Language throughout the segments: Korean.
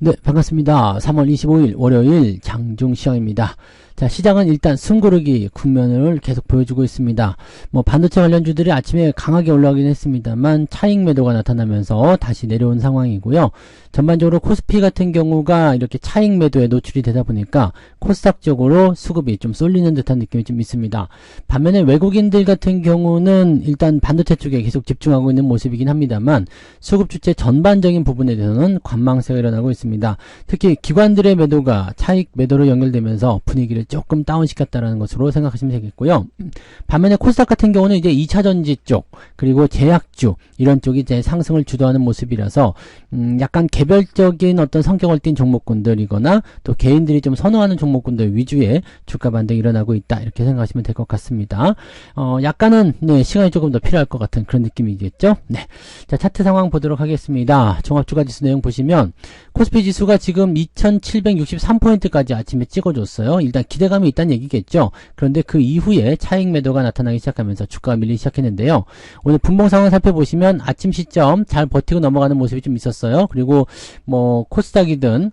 네, 반갑습니다. 3월 25일 월요일 장중 시황입니다. 자, 시장은 일단 숨고르기 국면을 계속 보여주고 있습니다. 반도체 관련주들이 아침에 강하게 올라가긴 했습니다만 차익 매도가 나타나면서 다시 내려온 상황이고요. 전반적으로 코스피 같은 경우가 이렇게 차익 매도에 노출이 되다 보니까 코스닥 쪽으로 수급이 좀 쏠리는 듯한 느낌이 좀 있습니다. 반면에 외국인들 같은 경우는 일단 반도체 쪽에 계속 집중하고 있는 모습이긴 합니다만 수급 주체 전반적인 부분에 대해서는 관망세가 일어나고 있습니다. 특히 기관들의 매도가 차익 매도로 연결되면서 분위기를 조금 다운시켰다라는 것으로 생각하시면 되겠고요. 반면에 코스닥 같은 경우는 이제 2차전지 쪽 그리고 제약주 이런 쪽이 이제 상승을 주도하는 모습이라서 약간 개별적인 어떤 성격을 띈 종목군들이거나 또 개인들이 좀 선호하는 종목군들 위주의 주가 반등이 일어나고 있다 이렇게 생각하시면 될 것 같습니다. 약간은 시간이 조금 더 필요할 것 같은 그런 느낌이겠죠. 네, 자 차트 상황 보도록 하겠습니다. 종합주가지수 내용 보시면 코스피 지수가 지금 2763포인트까지 아침에 찍어줬어요. 일단 기대감이 있다는 얘기겠죠. 그런데 그 이후에 차익 매도가 나타나기 시작하면서 주가가 밀리기 시작했는데요. 오늘 분봉 상황 살펴보시면 아침 시점 잘 버티고 넘어가는 모습이 좀 있었어요. 그리고 코스닥이든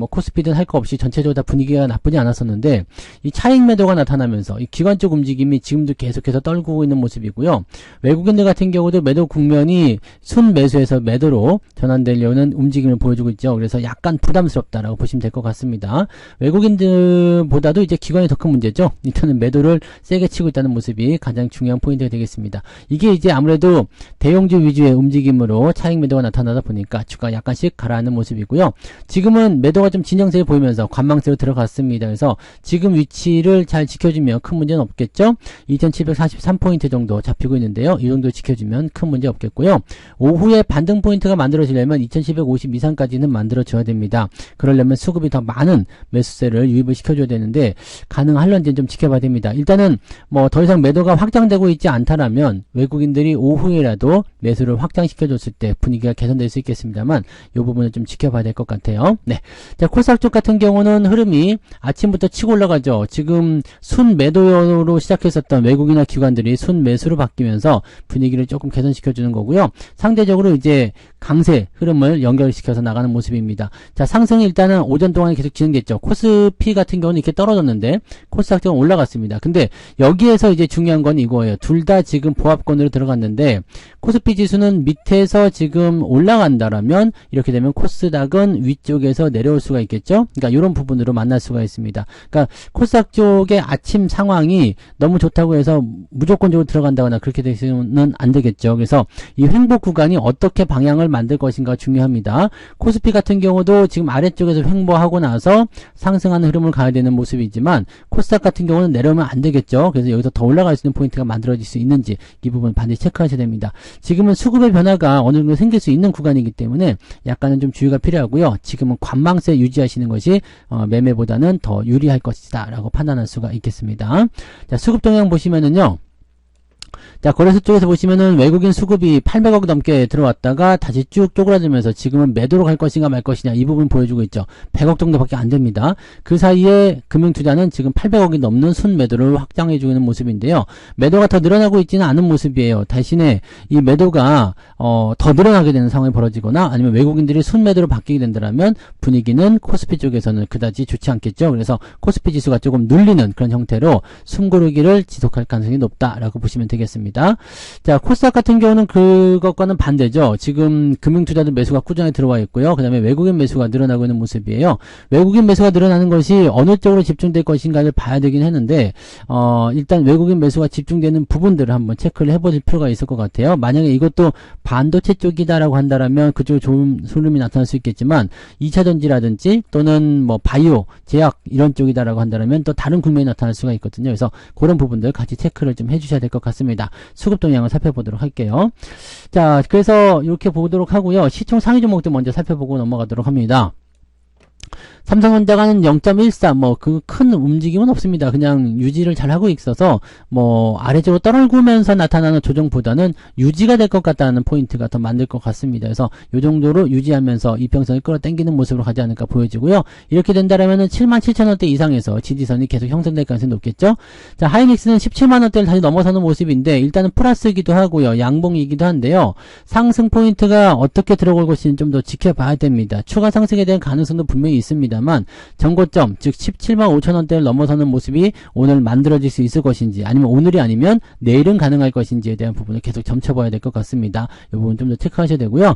코스피든 할 거 없이 전체적으로 다 분위기가 나쁘지 않았었는데 이 차익 매도가 나타나면서 이 기관적 움직임이 지금도 계속해서 떨구고 있는 모습이고요. 외국인들 같은 경우도 매도 국면이 순 매수에서 매도로 전환되려는 움직임을 보여주고 있죠. 그래서 약간 부담스럽다라고 보시면 될 것 같습니다. 외국인들보다도 이제 기관이 더 큰 문제죠. 일단은 매도를 세게 치고 있다는 모습이 가장 중요한 포인트가 되겠습니다. 이게 이제 아무래도 대형주 위주의 움직임으로 차익 매도가 나타나다 보니까 주가 약간씩 가라앉는 모습이고요. 지금은 매도가 좀 진정세에 보이면서 관망세로 들어갔습니다. 그래서 지금 위치를 잘 지켜주면 큰 문제는 없겠죠. 2743포인트 정도 잡히고 있는데요. 이 정도 지켜주면 큰 문제 없겠고요. 오후에 반등 포인트가 만들어지려면 2750 이상까지는 만들어져야 됩니다. 그러려면 수급이 더 많은 매수세를 유입을 시켜줘야 되는데 가능할런지는 좀 지켜봐야 됩니다. 일단은 더 이상 매도가 확장되고 있지 않다라면 외국인들이 오후에라도 매수를 확장시켜줬을 때 분위기가 개선될 수 있겠습니다만 이 부분을 좀 지켜봐야 될 것 같아요. 네. 자, 코스닥 쪽 같은 경우는 흐름이 아침부터 치고 올라가죠. 지금 순 매도로 시작했었던 외국인이나 기관들이 순 매수로 바뀌면서 분위기를 조금 개선시켜주는 거고요. 상대적으로 이제 강세 흐름을 연결시켜서 나가는 모습입니다. 자, 상승이 일단은 오전 동안에 계속 진행됐죠. 코스피 같은 경우는 이렇게 떨어졌는데 코스닥 쪽은 올라갔습니다. 근데 여기에서 이제 중요한 건 이거예요. 둘 다 지금 보합권으로 들어갔는데 코스피 지수는 밑에서 지금 올라간다라면 이렇게 되면 코스닥은 위쪽에서 내려올 수가 있겠죠. 그러니까 이런 부분으로 만날 수가 있습니다. 그러니까 코스닥 쪽의 아침 상황이 너무 좋다고 해서 무조건적으로 들어간다거나 그렇게 되시면 안 되겠죠. 그래서 이 횡보 구간이 어떻게 방향을 만들 것인가 중요합니다. 코스피 같은 경우도 지금 아래쪽에서 횡보하고 나서 상승하는 흐름을 가야 되는 모습이지만 코스닥 같은 경우는 내려오면 안 되겠죠. 그래서 여기서 더 올라갈 수 있는 포인트가 만들어질 수 있는지 이 부분 반드시 체크하셔야 됩니다. 지금은 수급의 변화가 어느 정도 생길 수 있는 구간이기 때문에 약간은 좀 주의가 필요하고요. 지금은 관망세 유지하시는 것이 매매보다는 더 유리할 것이다 라고 판단할 수가 있겠습니다. 자, 수급 동향 보시면은요. 자, 거래소 쪽에서 보시면은 외국인 수급이 800억 넘게 들어왔다가 다시 쭉 쪼그라들면서 지금은 매도로 갈 것인가 말 것이냐 이 부분 보여주고 있죠. 100억 정도밖에 안 됩니다. 그 사이에 금융투자는 지금 800억이 넘는 순매도를 확장해주고 있는 모습인데요. 매도가 더 늘어나고 있지는 않은 모습이에요. 대신에 이 매도가 더 늘어나게 되는 상황이 벌어지거나 아니면 외국인들이 순매도로 바뀌게 된다면 분위기는 코스피 쪽에서는 그다지 좋지 않겠죠. 그래서 코스피 지수가 조금 눌리는 그런 형태로 숨고르기를 지속할 가능성이 높다라고 보시면 되겠습니다. 자, 코스닥 같은 경우는 그것과는 반대죠. 지금 금융투자들 매수가 꾸준히 들어와 있고요. 그 다음에 외국인 매수가 늘어나고 있는 모습이에요. 외국인 매수가 늘어나는 것이 어느 쪽으로 집중될 것인가를 봐야 되긴 했는데 일단 외국인 매수가 집중되는 부분들을 한번 체크를 해볼 필요가 있을 것 같아요. 만약에 이것도 반도체 쪽이다라고 한다면 그쪽에 좋은 흐름이 나타날 수 있겠지만 2차전지라든지 또는 바이오, 제약 이런 쪽이다라고 한다면 또 다른 국면이 나타날 수가 있거든요. 그래서 그런 부분들 같이 체크를 좀 해주셔야 될 것 같습니다. 수급 동향을 살펴보도록 할게요. 자, 그래서 이렇게 보도록 하고요. 시총 상위 종목들 먼저 살펴보고 넘어가도록 합니다. 삼성전자가 0.14, 뭐, 그 큰 움직임은 없습니다. 그냥 유지를 잘 하고 있어서, 뭐, 아래쪽으로 떨구면서 나타나는 조정보다는 유지가 될 것 같다는 포인트가 더 만들 것 같습니다. 그래서 이 정도로 유지하면서 이평선을 끌어당기는 모습으로 가지 않을까 보여지고요. 이렇게 된다라면은 77,000원대 이상에서 지지선이 계속 형성될 가능성이 높겠죠? 자, 하이닉스는 170,000원대를 다시 넘어서는 모습인데, 일단은 플러스이기도 하고요. 양봉이기도 한데요. 상승 포인트가 어떻게 들어올 것인지 좀 더 지켜봐야 됩니다. 추가 상승에 대한 가능성도 분명히 있습니다만, 정고점, 즉 175,000원대를 넘어서는 모습이 오늘 만들어질 수 있을 것인지, 아니면 오늘이 아니면 내일은 가능할 것인지에 대한 부분을 계속 점쳐봐야 될 것 같습니다. 이 부분 좀 더 체크하셔야 되고요.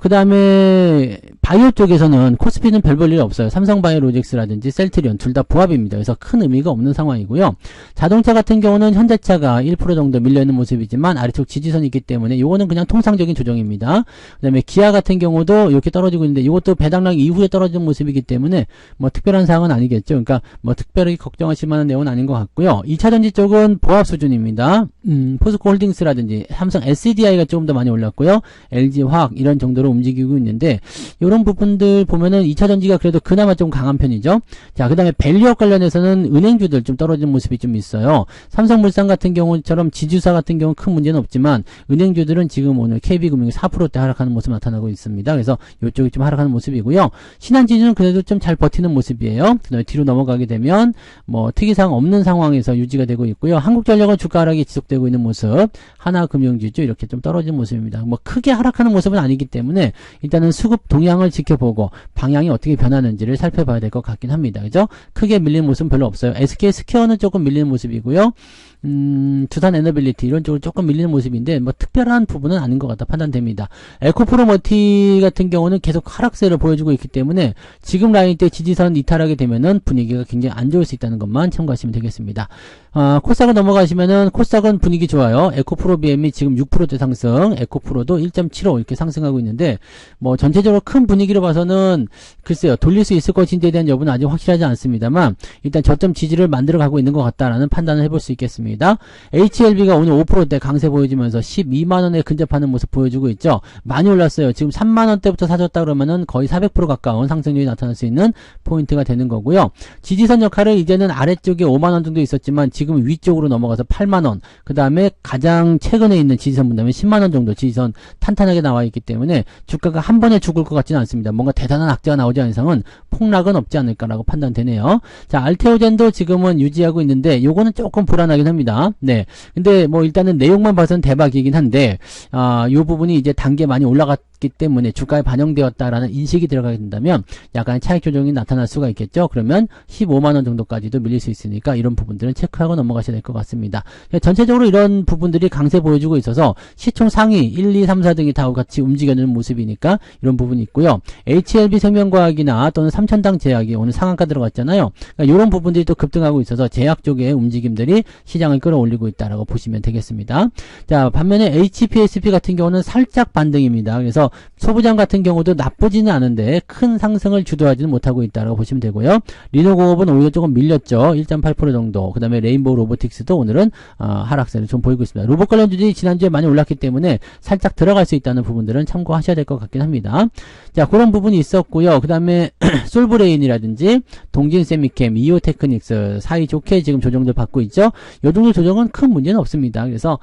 그 다음에 바이오 쪽에서는 코스피는 별 볼 일 없어요. 삼성바이오로직스라든지 셀트리온 둘 다 부합입니다. 그래서 큰 의미가 없는 상황이고요. 자동차 같은 경우는 현대차가 1% 정도 밀려있는 모습이지만 아래쪽 지지선이 있기 때문에 이거는 그냥 통상적인 조정입니다. 그 다음에 기아 같은 경우도 이렇게 떨어지고 있는데 이것도 배당락 이후에 떨어지는 모습이기 때문에 뭐 특별한 사항은 아니겠죠. 그러니까 뭐 특별히 걱정하실 만한 내용은 아닌 것 같고요. 2차전지 쪽은 보합 수준입니다. 포스코 홀딩스라든지 삼성 SDI가 조금 더 많이 올랐고요. LG화학 이런 정도로 움직이고 있는데 이런 부분들 보면은 2차전지가 그래도 그나마 좀 강한 편이죠. 자, 그 다음에 밸류업 관련해서는 은행주들 좀 떨어지는 모습이 좀 있어요. 삼성물산 같은 경우처럼 지주사 같은 경우는 큰 문제는 없지만 은행주들은 지금 오늘 KB금융이 4%대 하락하는 모습 나타나고 있습니다. 그래서 이쪽이 좀 하락하는 모습이고요. 신한지주는 그래도 좀 잘 버티는 모습이에요. 그 다음에 뒤로 넘어가게 되면 뭐 특이사항 없는 상황에서 유지가 되고 있고요. 한국전력은 주가 하락이 지속되고 있는 모습, 하나금융지주 이렇게 좀 떨어진 모습입니다. 뭐 크게 하락하는 모습은 아니기 때문에 일단은 수급 동향을 지켜보고 방향이 어떻게 변하는지를 살펴봐야 될 것 같긴 합니다. 그죠? 크게 밀리는 모습은 별로 없어요. SK스퀘어는 조금 밀리는 모습이고요. 두산 에너빌리티 이런 쪽으로 조금 밀리는 모습인데 뭐 특별한 부분은 아닌 것 같다 판단됩니다. 에코프로머티 같은 경우는 계속 하락세를 보여주고 있기 때문에 지금 라인 때 지지선 이탈하게 되면은 분위기가 굉장히 안 좋을 수 있다는 것만 참고하시면 되겠습니다. 코스닥을 넘어가시면은 코스닥은 분위기 좋아요. 에코프로 BM이 지금 6%대 상승, 에코프로도 1.75 이렇게 상승하고 있는데 뭐 전체적으로 큰 분위기로 봐서는 글쎄요 돌릴 수 있을 것인지에 대한 여부는 아직 확실하지 않습니다만 일단 저점 지지를 만들어 가고 있는 것 같다라는 판단을 해볼 수 있겠습니다. HLB가 오늘 5%대 강세 보여주면서 12만원에 근접하는 모습 보여주고 있죠. 많이 올랐어요. 지금 3만원대부터 사줬다 그러면은 거의 400% 가까운 상승률이 나타날 수 있는 포인트가 되는 거고요. 지지선 역할을 이제는 아래쪽에 5만원 정도 있었지만 지금 위쪽으로 넘어가서 8만원, 그 다음에 가장 최근에 있는 지지선 본다면 10만원 정도 지지선 탄탄하게 나와 있기 때문에 주가가 한 번에 죽을 것 같지는 않습니다. 뭔가 대단한 악재가 나오지 않은 이상은 폭락은 없지 않을까라고 판단되네요. 자, 알테오젠도 지금은 유지하고 있는데 요거는 조금 불안하긴 합니다. 네. 근데 뭐 일단은 내용만 봐서는 대박이긴 한데, 요 부분이 이제 단계 많이 올라갔기 때문에 주가에 반영되었다라는 인식이 들어가게 된다면 약간의 차익 조정이 나타날 수가 있겠죠. 그러면 15만원 정도까지도 밀릴 수 있으니까 이런 부분들은 체크하고 넘어가셔야 될 것 같습니다. 전체적으로 이런 부분들이 강세 보여주고 있어서 시총 상위 1, 2, 3, 4 등이 다 같이 움직여주는 모습이니까 이런 부분이 있고요. HLB 생명과학이나 또는 삼천당 제약이 오늘 상한가 들어갔잖아요. 그러니까 이런 부분들이 또 급등하고 있어서 제약 쪽의 움직임들이 시장을 끌어올리고 있다라고 보시면 되겠습니다. 자, 반면에 HPSP 같은 경우는 살짝 반등입니다. 그래서 소부장 같은 경우도 나쁘지는 않은데 큰 상승을 주도하지는 못하고 있다라고 보시면 되고요. 리노공업은 오히려 조금 밀렸죠. 1.8% 정도. 그 다음에 레인보우 로보틱스도 오늘은 하락세를 좀 보이고 있습니다. 로봇 관련주들이 지난주에 많이 올랐기 때문에 살짝 들어갈 수 있다는 부분들은 참고하셔야 될 것 같긴 합니다. 자, 그런 부분이 있었고요. 그 다음에 솔브레인이라든지 동진세미캠, 이오테크닉스 사이좋게 지금 조정들 받고 있죠. 요 정도 조정은 큰 문제는 없습니다. 그래서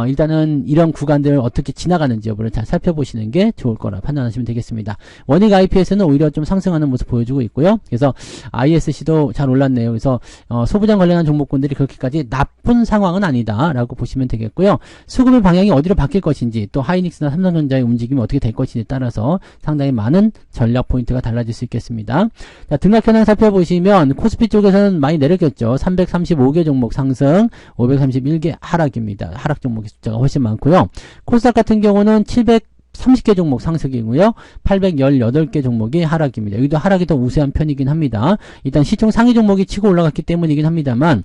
일단은 이런 구간들을 어떻게 지나가는지 여부를 잘 살펴보시는 게 좋을 거라 판단하시면 되겠습니다. 원익 IPS는 오히려 좀 상승하는 모습 보여주고 있고요. 그래서 ISC도 잘 올랐네요. 그래서 소부장 관련한 종목군들이 그렇게까지 나쁜 상황은 아니다라고 보시면 되겠고요. 수급의 방향이 어디로 바뀔 것인지 또 하이닉스나 삼성전자의 움직임이 어떻게 될 것인지에 따라서 상당히 많은 전략 포인트가 달라질 수 있겠습니다. 자, 등락 현황 살펴보시면 코스피 쪽에서는 많이 내렸겠죠. 335개 종목 상승, 531개 하락입니다. 하락 종목의 숫자가 훨씬 많고요. 코스닥 같은 경우는 730개 종목 상승이고요. 818개 종목이 하락입니다. 여기도 하락이 더 우세한 편이긴 합니다. 일단 시총 상위 종목이 치고 올라갔기 때문이긴 합니다만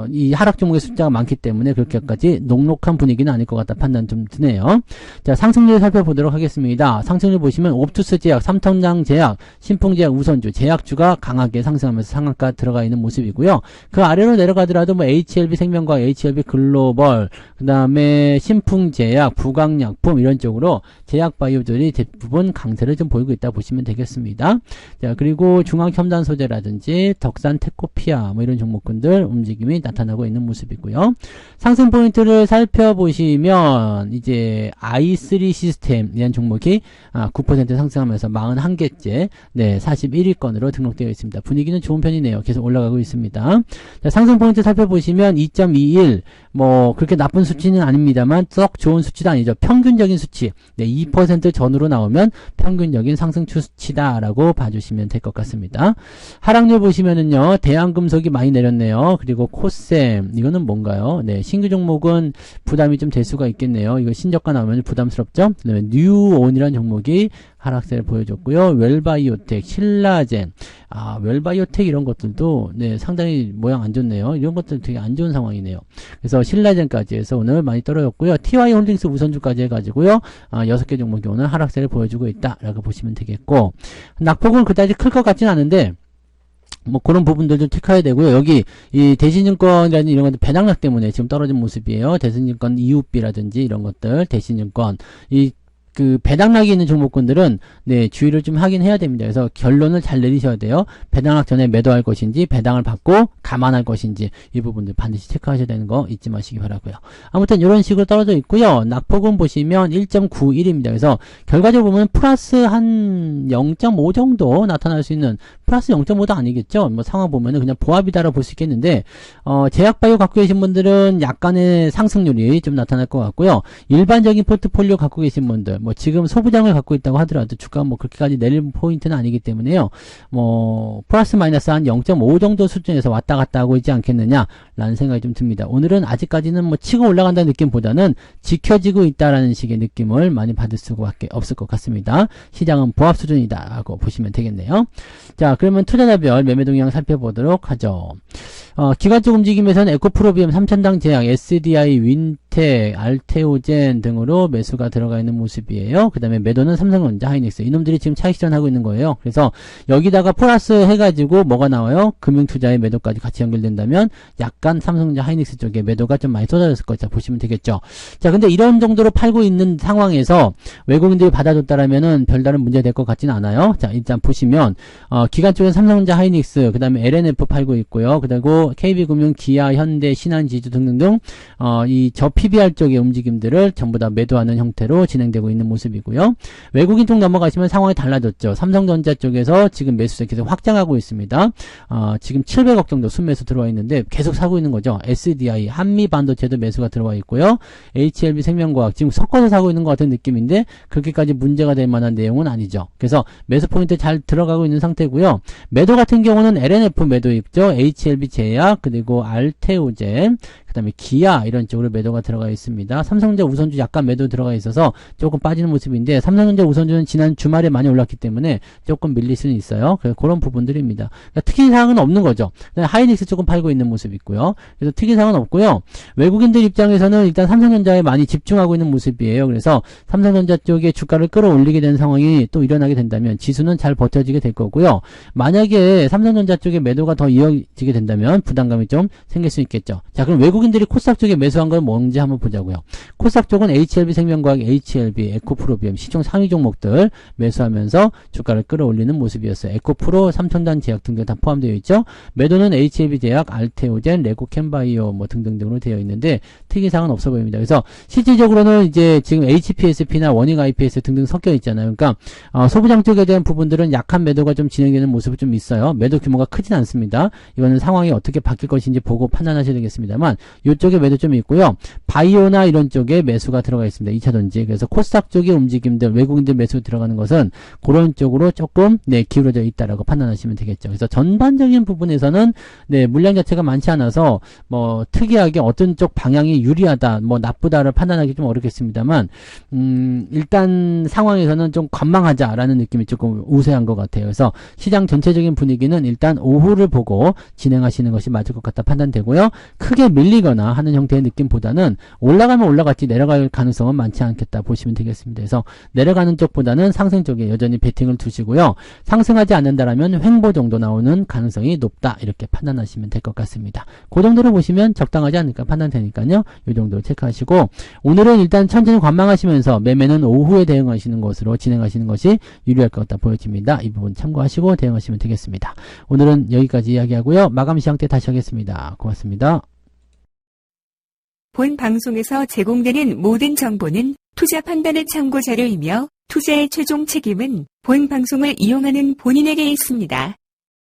이 하락 종목의 숫자가 많기 때문에 그렇게까지 녹록한 분위기는 아닐 것 같다 판단 좀 드네요. 자, 상승률 살펴보도록 하겠습니다. 상승률 보시면 옵투스 제약, 삼성장 제약, 신풍제약 우선주, 제약주가 강하게 상승하면서 상한가 들어가 있는 모습이고요. 그 아래로 내려가더라도 뭐 HLB 생명과학, HLB 글로벌, 그 다음에 신풍제약, 부강약품 이런 이런 쪽으로 제약바이오들이 대부분 강세를 좀 보이고 있다 보시면 되겠습니다. 자, 그리고 중앙첨단 소재라든지 덕산 테코피아 뭐 이런 종목군들 움직임이 나타나고 있는 모습이고요. 상승 포인트를 살펴보시면 이제 i3 시스템이라는 종목이 9% 상승하면서 41개째 41위권으로 등록되어 있습니다. 분위기는 좋은 편이네요. 계속 올라가고 있습니다. 자, 상승 포인트 살펴보시면 2.21 뭐 그렇게 나쁜 수치는 아닙니다만 썩 좋은 수치도 아니죠. 평균적인 수치 2% 전후로 나오면 평균적인 상승 수치다라고 봐주시면 될 것 같습니다. 하락률 보시면은요, 대한금속이 많이 내렸네요. 그리고 코셈 이거는 뭔가요? 네, 신규 종목은 부담이 좀 될 수가 있겠네요. 이거 신저가 나오면 부담스럽죠. 그다음에 뉴온이라는 종목이 하락세를 보여줬고요. 웰바이오텍, 신라젠, 웰바이오텍 이런 것들도 상당히 모양 안 좋네요. 이런 것들 되게 안 좋은 상황이네요. 그래서 신라젠까지 해서 오늘 많이 떨어졌고요. TY홀딩스 우선주까지 해가지고요. 6개 종목이 오늘 하락세를 보여주고 있다라고 보시면 되겠고, 낙폭은 그다지 클 것 같진 않은데 뭐 그런 부분들 좀 체크해야 되고요. 여기 이 대신증권이라든지 이런 것들 배당락 때문에 지금 떨어진 모습이에요. 대신증권 EUB라든지 이런 것들, 대신증권 그 배당락이 있는 종목군들은 주의를 좀 하긴 해야 됩니다. 그래서 결론을 잘 내리셔야 돼요. 배당락 전에 매도할 것인지 배당을 받고 감안할 것인지 이 부분들 반드시 체크하셔야 되는 거 잊지 마시기 바라고요. 아무튼 이런 식으로 떨어져 있고요. 낙폭은 보시면 1.91입니다. 그래서 결과적으로 보면 플러스 한 0.5 정도 나타날 수 있는, 플러스 0.5도 아니겠죠. 뭐 상황 보면은 그냥 보합이다라고 볼 수 있겠는데 제약바이오 갖고 계신 분들은 약간의 상승률이 좀 나타날 것 같고요. 일반적인 포트폴리오 갖고 계신 분들 뭐 지금 소부장을 갖고 있다고 하더라도 주가가 뭐 그렇게까지 내릴 포인트는 아니기 때문에요. 뭐 플러스 마이너스 한 0.5 정도 수준에서 왔다 갔다 하고 있지 않겠느냐라는 생각이 좀 듭니다. 오늘은 아직까지는 뭐 치고 올라간다는 느낌보다는 지켜지고 있다라는 식의 느낌을 많이 받을 수밖에 없을 것 같습니다. 시장은 보합 수준이다라고 보시면 되겠네요. 자, 그러면 투자자별 매매 동향 살펴보도록 하죠. 기관적 움직임에서는 에코프로비움, 삼천당 제약, SDI, 윈텍, 알테오젠 등으로 매수가 들어가 있는 모습이에요. 그 다음에 매도는 삼성전자, 하이닉스. 이놈들이 지금 차익실현하고 있는 거예요. 그래서 여기다가 플러스 해가지고 뭐가 나와요? 금융투자의 매도까지 같이 연결된다면 약간 삼성전자, 하이닉스 쪽에 매도가 좀 많이 쏟아졌을 것이다 보시면 되겠죠. 자, 근데 이런 정도로 팔고 있는 상황에서 외국인들이 받아줬다라면은 별다른 문제가 될 것 같지는 않아요. 자, 일단 보시면 기관 쪽은 삼성전자, 하이닉스, 그 다음에 LNF 팔고 있고요. 그리고 KB금융, 기아, 현대, 신한지주 등등등 이 저 PBR 쪽의 움직임들을 전부 다 매도하는 형태로 진행되고 있는 모습이고요. 외국인 쪽 넘어가시면 상황이 달라졌죠. 삼성전자 쪽에서 지금 매수세 계속 확장하고 있습니다. 지금 700억 정도 순매수 들어와 있는데 계속 사고 있는 거죠. SDI, 한미반도체도 매수가 들어와 있고요. HLB 생명과학 지금 섞어서 사고 있는 것 같은 느낌인데 그렇게까지 문제가 될 만한 내용은 아니죠. 그래서 매수 포인트 잘 들어가고 있는 상태고요. 매도 같은 경우는 LNF 매도 있죠. HLB 제약, 그리고 알테오젠, 그 다음에 기아 이런 쪽으로 매도가 들어가 있습니다. 삼성전자 우선주 약간 매도 들어가 있어서 조금 빠지는 모습인데 삼성전자 우선주는 지난 주말에 많이 올랐기 때문에 조금 밀릴 수는 있어요. 그래서 그런 부분들입니다. 그러니까 특이사항은 없는 거죠. 하이닉스 조금 팔고 있는 모습이 있고요. 그래서 특이사항은 없고요. 외국인들 입장에서는 일단 삼성전자에 많이 집중하고 있는 모습이에요. 그래서 삼성전자 쪽에 주가를 끌어올리게 되는 상황이 또 일어나게 된다면 지수는 잘 버텨지게 될 거고요. 만약에 삼성전자 쪽에 매도가 더 이어지게 된다면 부담감이 좀 생길 수 있겠죠. 자, 그럼 외국인들이 코스닥 쪽에 매수한 건 뭔지 한번 보자고요. 코스닥 쪽은 HLB 생명과학, HLB, 에코프로비움, 시총 상위 종목들 매수하면서 주가를 끌어올리는 모습이었어요. 에코프로, 삼천단 제약 등등 다 포함되어 있죠. 매도는 HLB 제약, 알테오젠, 레고캠바이오 뭐 등등등으로 되어 있는데 특이사항은 없어 보입니다. 그래서 실질적으로는 이제 지금 HPSP나 원익 IPS 등등 섞여 있잖아요. 그러니까 소부장 쪽에 대한 부분들은 약한 매도가 좀 진행되는 모습이 좀 있어요. 매도 규모가 크진 않습니다. 이거는 상황이 어떻게 바뀔 것인지 보고 판단하셔야 되겠습니다만 이쪽에 매도 좀 있고요. 바이오나 이런 쪽에 매수가 들어가 있습니다. 2차전지. 그래서 코스닥 쪽의 움직임들, 외국인들 매수 들어가는 것은 그런 쪽으로 조금 기울어져 있다라고 판단하시면 되겠죠. 그래서 전반적인 부분에서는 물량 자체가 많지 않아서 뭐 특이하게 어떤 쪽 방향이 유리하다, 뭐 나쁘다를 판단하기 좀 어렵겠습니다만 일단 상황에서는 좀 관망하자라는 느낌이 조금 우세한 것 같아요. 그래서 시장 전체적인 분위기는 일단 오후를 보고 진행하시는 것이 맞을 것 같다 판단되고요. 크게 밀리거나 밀리거나 하는 형태의 느낌보다는 올라가면 올라갔지 내려갈 가능성은 많지 않겠다 보시면 되겠습니다. 그래서 내려가는 쪽보다는 상승 쪽에 여전히 베팅을 두시고요. 상승하지 않는다라면 횡보 정도 나오는 가능성이 높다 이렇게 판단하시면 될 것 같습니다. 그 정도로 보시면 적당하지 않을까 판단되니까요. 이 정도 체크하시고 오늘은 일단 천천히 관망하시면서 매매는 오후에 대응하시는 것으로 진행하시는 것이 유리할 것 같다 보여집니다. 이 부분 참고하시고 대응하시면 되겠습니다. 오늘은 여기까지 이야기하고요. 마감 시황 때 다시 하겠습니다. 고맙습니다. 본 방송에서 제공되는 모든 정보는 투자 판단의 참고 자료이며 투자의 최종 책임은 본 방송을 이용하는 본인에게 있습니다.